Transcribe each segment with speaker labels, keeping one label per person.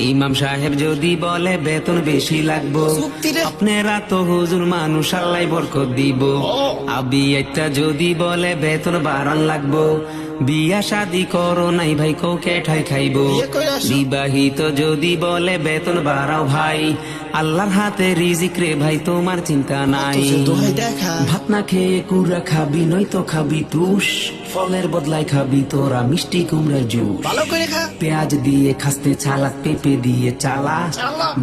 Speaker 1: ইমাম সাহেব যদি বলে বেতন বেশি লাগবো, আপনারা তো হুজুর মানুষ, আল্লাহ বরকত দিব। আবি একটা যদি বলে বেতন বাড়ান লাগবো, বিয়া শাদি করো নাই ভাই কৌকে ঠাই খাইবো। বিবাহিত যদি বলে বেতন বাড়াও ভাই, আল্লাহর হাতে রিজিক রে ভাই, তোমার চিন্তা নাই। ভাত না খেয়ে কুড়া খাবি, নয়তো খাবি তুষ, ফলের বদলায় খাবি তোরা মিষ্টি কুমড়ার জুস। পেঁয়াজ দিয়ে খাস্তে ছালাদ, পেঁপে দিয়ে চালা,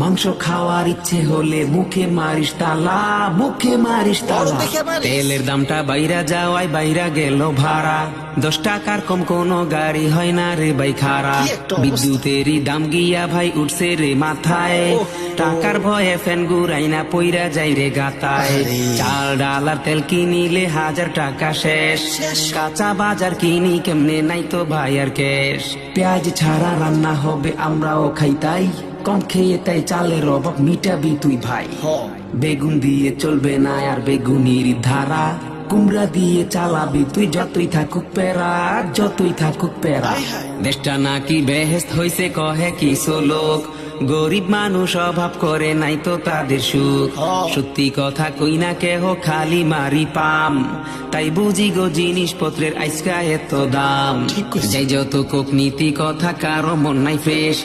Speaker 1: মাংস খাওয়ার ইচ্ছে হলে মুখে মারিস তালা, মুখে মারিস তালা। তেলের দামটা বাইরা যাওয়ায় বাইরা গেল ভাড়া, 10 টাকার কম কোনো গাড়ি হয় না রে ভাই খারা। বিদ্যুতেরই দাম গিয়া ভাই উঠছে রে মাথায়, টাকার ভয়ে ফ্যান গুড়াই না পইরা যাই রে গাতায়। চাল ডাল আর তেল কিনিলে 1000 টাকা শেষ, কাঁচা বাজার কিনি কেমনে নাই তো ভাই আর ক্যাশ। পেঁয়াজ ছাড়া রান্না হবে আমরাও খাই তাই, কম খেয়ে তাই চালের অভাব মিটাবি তুই ভাই। বেগুন দিয়ে চলবে না আর বেগুনির ধারা, কুমড়া দিয়ে চালাবি তুই যতই থাকুক প্যারা, যতই থাকুক প্যারা। দেশটা নাকি বেহেস্ত হইছে কহে কিছু লোক, গরিব মানুষ অভাব করে নাই তো তাদের সুখ। সত্যি কথা কই না কেহ খালি মারি পাম, তাই বুঝি গো জিনিসপত্রের আজকা এত দাম। যাই যত কোক নীতি কথা কারো মন নাই ফ্রেশ।